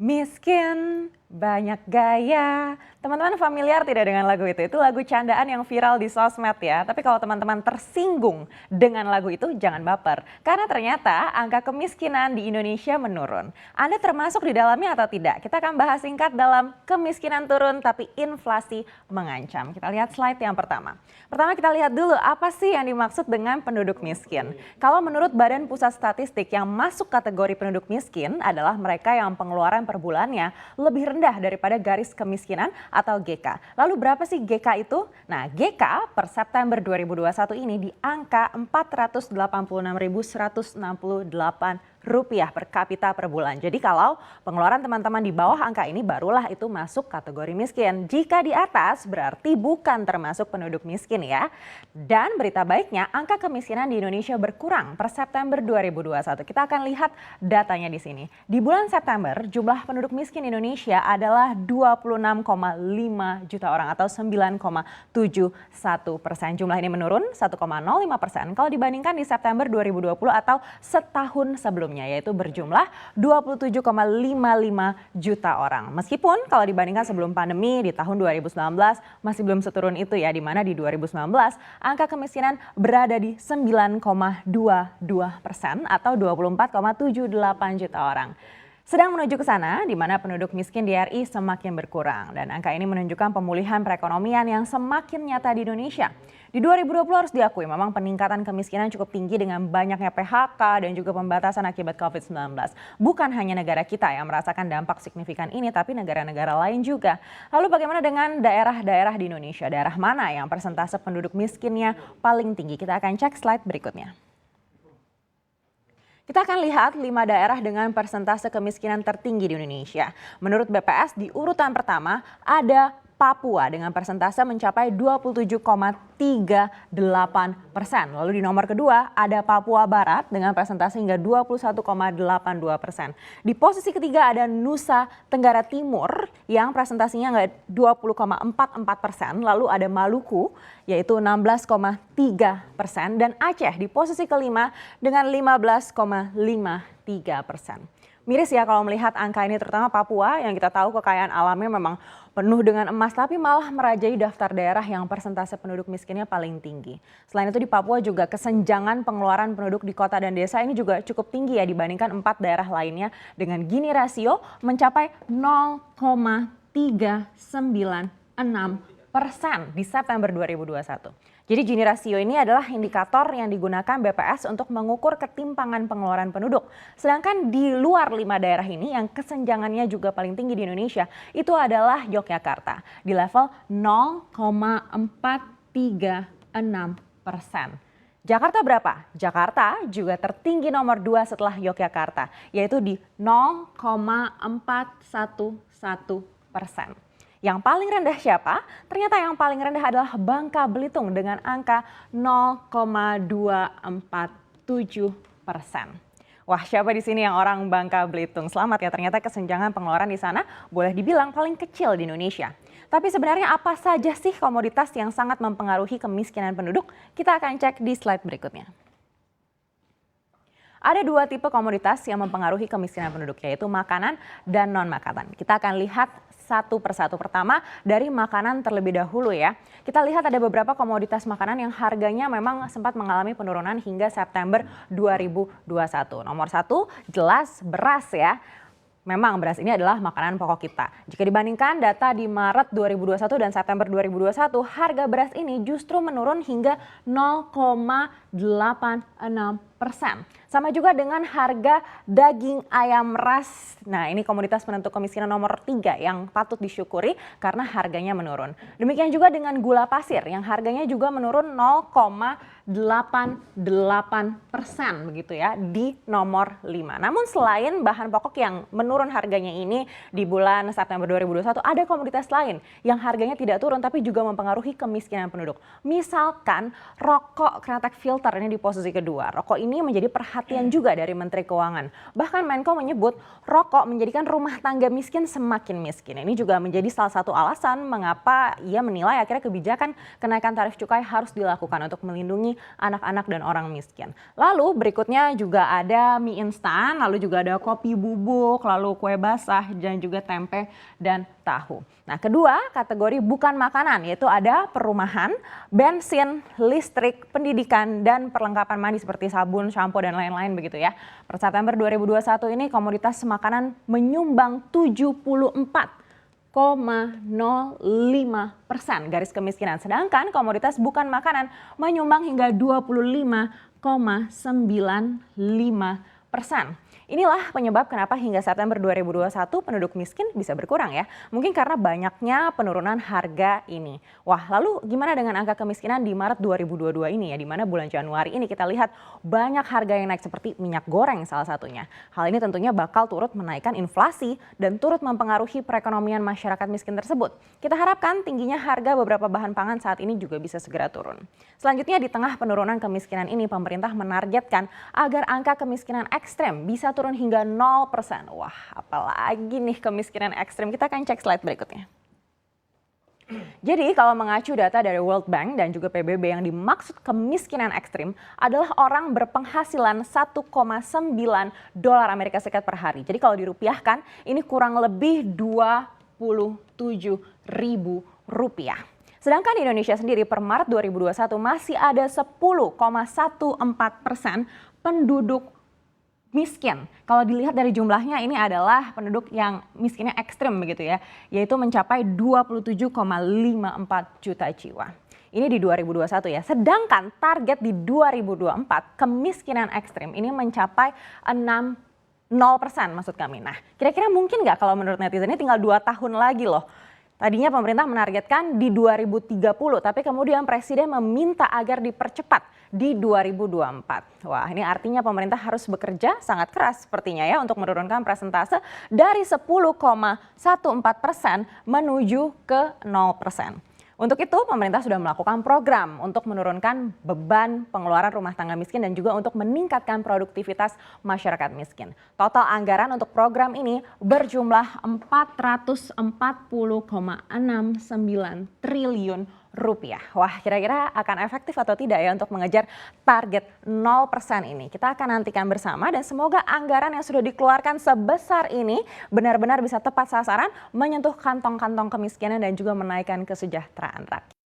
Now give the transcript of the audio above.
Miskin, banyak gaya. Teman-teman familiar tidak dengan lagu itu? Itu lagu candaan yang viral di sosmed ya. Tapi kalau teman-teman tersinggung dengan lagu itu jangan baper. Karena ternyata angka kemiskinan di Indonesia menurun. Anda termasuk di dalamnya atau tidak? Kita akan bahas singkat dalam kemiskinan turun tapi inflasi mengancam. Kita lihat slide yang pertama. Pertama kita lihat dulu apa sih yang dimaksud dengan penduduk miskin. Kalau menurut Badan Pusat Statistik yang masuk kategori penduduk miskin adalah mereka yang pengeluaran per bulannya lebih rendah daripada garis kemiskinan atau GK. Lalu berapa sih GK itu? Nah, GK per September 2021 ini di angka Rp486.168 per kapita per bulan. Jadi kalau pengeluaran teman-teman di bawah angka ini barulah itu masuk kategori miskin. Jika di atas berarti bukan termasuk penduduk miskin ya. Dan berita baiknya angka kemiskinan di Indonesia berkurang per September 2021. Kita akan lihat datanya di sini. Di bulan September jumlah penduduk miskin Indonesia adalah 26,5 juta orang atau 9,71%. Jumlah ini menurun 1,05% kalau dibandingkan di September 2020 atau setahun sebelumnya, yaitu berjumlah 27,55 juta orang. Meskipun kalau dibandingkan sebelum pandemi di tahun 2019 masih belum seturun itu ya, di mana di 2019 angka kemiskinan berada di 9,22% atau 24,78 juta orang. Sedang menuju ke sana, di mana penduduk miskin di RI semakin berkurang. Dan angka ini menunjukkan pemulihan perekonomian yang semakin nyata di Indonesia. Di 2020 harus diakui memang peningkatan kemiskinan cukup tinggi dengan banyaknya PHK dan juga pembatasan akibat COVID-19. Bukan hanya negara kita yang merasakan dampak signifikan ini, tapi negara-negara lain juga. Lalu bagaimana dengan daerah-daerah di Indonesia? Daerah mana yang persentase penduduk miskinnya paling tinggi? Kita akan cek slide berikutnya. Kita akan lihat 5 daerah dengan persentase kemiskinan tertinggi di Indonesia. Menurut BPS di urutan pertama ada Papua dengan persentase mencapai 27,38%. Lalu di nomor kedua ada Papua Barat dengan persentase hingga 21,82%. Di posisi ketiga ada Nusa Tenggara Timur yang presentasinya nggak 20,44%. Lalu ada Maluku yaitu 16,3% dan Aceh di posisi kelima dengan 15,53%. Miris ya kalau melihat angka ini, terutama Papua yang kita tahu kekayaan alamnya memang penuh dengan emas, tapi malah merajai daftar daerah yang persentase penduduk miskinnya paling tinggi. Selain itu di Papua juga kesenjangan pengeluaran penduduk di kota dan desa ini juga cukup tinggi ya dibandingkan 4 daerah lainnya dengan Gini rasio mencapai 0,396% di September 2021. Jadi Gini rasio ini adalah indikator yang digunakan BPS untuk mengukur ketimpangan pengeluaran penduduk. Sedangkan di luar 5 daerah ini yang kesenjangannya juga paling tinggi di Indonesia itu adalah Yogyakarta di level 0,436%. Jakarta berapa? Jakarta juga tertinggi nomor 2 setelah Yogyakarta, yaitu di 0,411%. Yang paling rendah siapa? Ternyata yang paling rendah adalah Bangka Belitung dengan angka 0,247%. Wah, siapa di sini yang orang Bangka Belitung? Selamat ya, ternyata kesenjangan pengeluaran di sana boleh dibilang paling kecil di Indonesia. Tapi sebenarnya apa saja sih komoditas yang sangat mempengaruhi kemiskinan penduduk? Kita akan cek di slide berikutnya. Ada 2 tipe komoditas yang mempengaruhi kemiskinan penduduk, yaitu makanan dan non-makanan. Kita akan lihat satu persatu. Pertama dari makanan terlebih dahulu ya. Kita lihat ada beberapa komoditas makanan yang harganya memang sempat mengalami penurunan hingga September 2021. Nomor 1 jelas beras ya. Memang beras ini adalah makanan pokok kita. Jika dibandingkan data di Maret 2021 dan September 2021, harga beras ini justru menurun hingga 0,86%. Sama juga dengan harga daging ayam ras. Nah, ini komoditas penentu kemiskinan nomor 3 yang patut disyukuri karena harganya menurun. Demikian juga dengan gula pasir yang harganya juga menurun 0,88% begitu ya di nomor 5. Namun selain bahan pokok yang menurun harganya ini di bulan September 2021, ada komoditas lain yang harganya tidak turun tapi juga mempengaruhi kemiskinan penduduk. Misalkan rokok kretek filter ini di posisi kedua. Rokok ini menjadi perhatian perhatian juga dari Menteri Keuangan. Bahkan Menko menyebut rokok menjadikan rumah tangga miskin semakin miskin. Ini juga menjadi salah satu alasan mengapa ia menilai akhirnya kebijakan kenaikan tarif cukai harus dilakukan untuk melindungi anak-anak dan orang miskin. Lalu berikutnya juga ada mie instan, lalu juga ada kopi bubuk, lalu kue basah dan juga tempe dan tahu. Nah, kedua kategori bukan makanan yaitu ada perumahan, bensin, listrik, pendidikan dan perlengkapan mandi seperti sabun, sampo dan lain-lain begitu ya. Per September 2021 ini komoditas makanan menyumbang 74,05% garis kemiskinan. Sedangkan komoditas bukan makanan menyumbang hingga 25,95%. Inilah penyebab kenapa hingga September 2021 penduduk miskin bisa berkurang ya. Mungkin karena banyaknya penurunan harga ini. Wah, lalu gimana dengan angka kemiskinan di Maret 2022 ini ya, di mana bulan Januari ini kita lihat banyak harga yang naik seperti minyak goreng salah satunya. Hal ini tentunya bakal turut menaikkan inflasi dan turut mempengaruhi perekonomian masyarakat miskin tersebut. Kita harapkan tingginya harga beberapa bahan pangan saat ini juga bisa segera turun. Selanjutnya di tengah penurunan kemiskinan ini pemerintah menargetkan agar angka kemiskinan ekstrem bisa turun hingga 0%. Wah, apalagi nih kemiskinan ekstrem. Kita akan cek slide berikutnya. Jadi kalau mengacu data dari World Bank dan juga PBB yang dimaksud kemiskinan ekstrim adalah orang berpenghasilan 1,9 dolar Amerika Serikat per hari. Jadi kalau dirupiahkan ini kurang lebih 27.000 rupiah. Sedangkan di Indonesia sendiri per Maret 2021 masih ada 10,14% penduduk miskin. Kalau dilihat dari jumlahnya ini adalah penduduk yang miskinnya ekstrim begitu ya, yaitu mencapai 27,54 juta jiwa. Ini di 2021 ya. Sedangkan target di 2024 kemiskinan ekstrim ini mencapai 0% maksud kami. Nah, kira-kira mungkin nggak kalau menurut netizen ini tinggal 2 tahun lagi loh. Tadinya pemerintah menargetkan di 2030, tapi kemudian Presiden meminta agar dipercepat di 2024. Wah, ini artinya pemerintah harus bekerja sangat keras sepertinya ya untuk menurunkan persentase dari 10,14% menuju ke 0%. Untuk itu pemerintah sudah melakukan program untuk menurunkan beban pengeluaran rumah tangga miskin dan juga untuk meningkatkan produktivitas masyarakat miskin. Total anggaran untuk program ini berjumlah 440,69 triliun rupiah. Wah, kira-kira akan efektif atau tidak ya untuk mengejar target 0% ini? Kita akan nantikan bersama dan semoga anggaran yang sudah dikeluarkan sebesar ini benar-benar bisa tepat sasaran, menyentuh kantong-kantong kemiskinan dan juga menaikkan kesejahteraan rakyat.